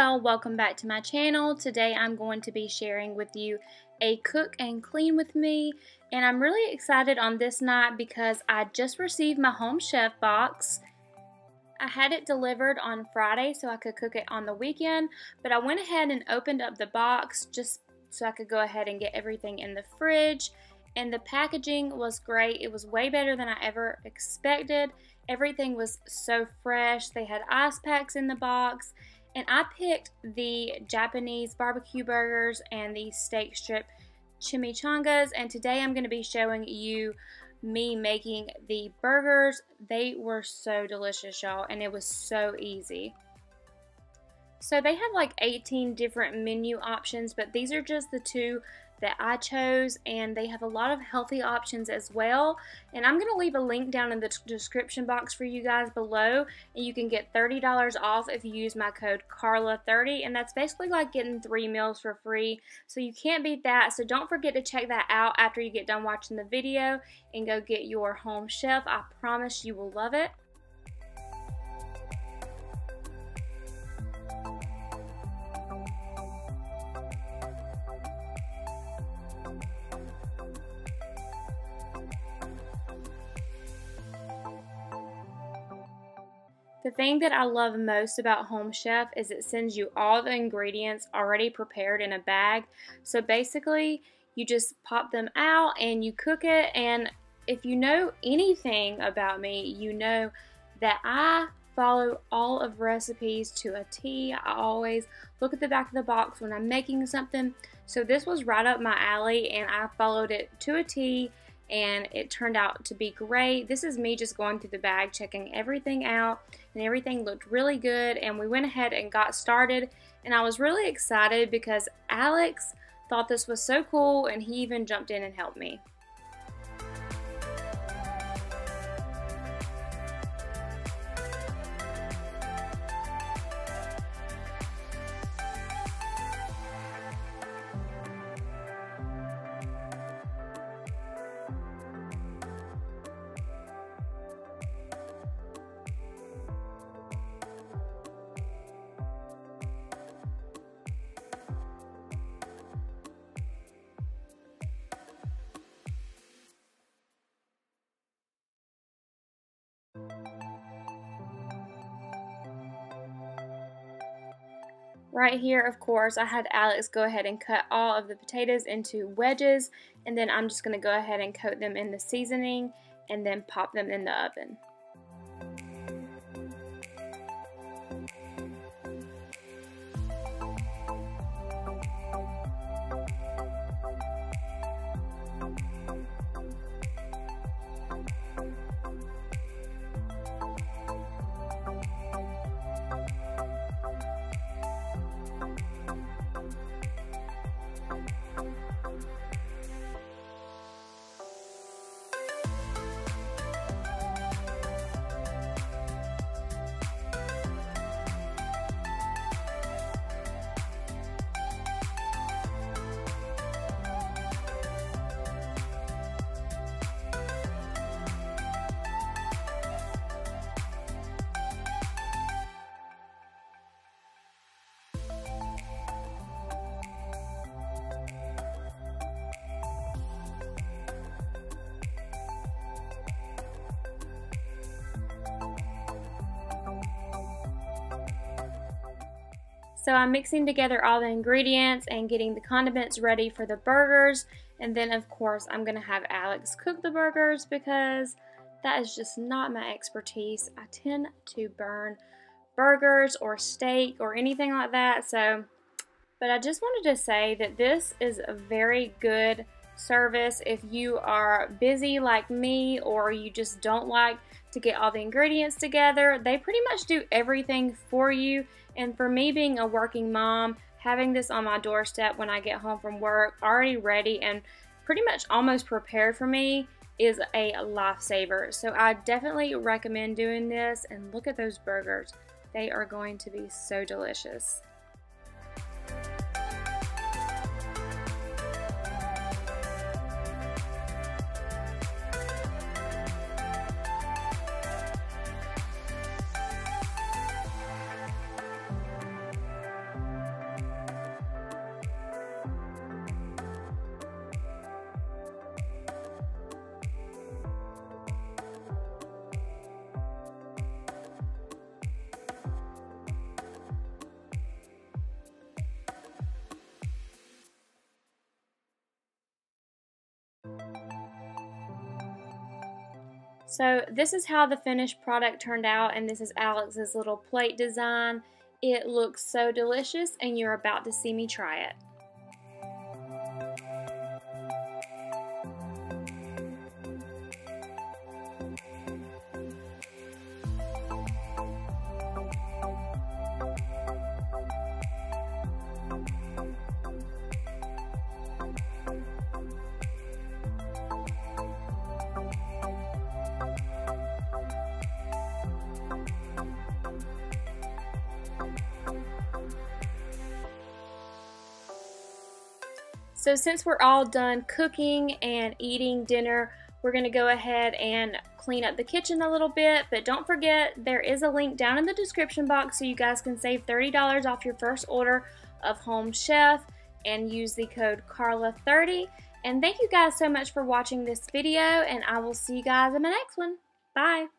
y'all, welcome back to my channel. Today I'm going to be sharing with you a cook and clean with me, and I'm really excited on this night because I just received my Home Chef box. I had it delivered on Friday so I could cook it on the weekend, but I went ahead and opened up the box just so I could go ahead and get everything in the fridge, and the packaging was great. It was way better than I ever expected. Everything was so fresh. They had ice packs in the box, and I picked the Japanese barbecue burgers and the steak strip chimichangas, and today I'm going to be showing you me making the burgers. They were so delicious, y'all, and it was so easy. So they have like 18 different menu options, but these are just the two that I chose, and they have a lot of healthy options as well. And I'm going to leave a link down in the description box for you guys below, and you can get $30 off if you use my code Carla30, and that's basically like getting 3 meals for free, so you can't beat that. So don't forget to check that out after you get done watching the video and go get your Home Chef. I promise you will love it. The thing that I love most about Home Chef is it sends you all the ingredients already prepared in a bag. So basically, you just pop them out and you cook it. And if you know anything about me, you know that I follow all of recipes to a T. I always look at the back of the box when I'm making something. So this was right up my alley, and I followed it to a T, and it turned out to be great. This is me just going through the bag, checking everything out, and everything looked really good, and we went ahead and got started. And I was really excited because Alex thought this was so cool, and he even jumped in and helped me. Right here, of course, I had Alex go ahead and cut all of the potatoes into wedges, and then I'm just going to go ahead and coat them in the seasoning and then pop them in the oven. So I'm mixing together all the ingredients and getting the condiments ready for the burgers. And then of course I'm going to have Alex cook the burgers because that is just not my expertise. I tend to burn burgers or steak or anything like that. But I just wanted to say that this is a very good service if you are busy like me, or you just don't like to get all the ingredients together. They pretty much do everything for you. And for me, being a working mom, having this on my doorstep when I get home from work, already ready and pretty much almost prepared for me, is a lifesaver. So I definitely recommend doing this. And look at those burgers. They are going to be so delicious. So this is how the finished product turned out, and this is Alex's little plate design. It looks so delicious, and you're about to see me try it. So since we're all done cooking and eating dinner, we're going to go ahead and clean up the kitchen a little bit. But don't forget, there is a link down in the description box so you guys can save $30 off your first order of Home Chef and use the code Carla30. And thank you guys so much for watching this video, and I will see you guys in the next one. Bye!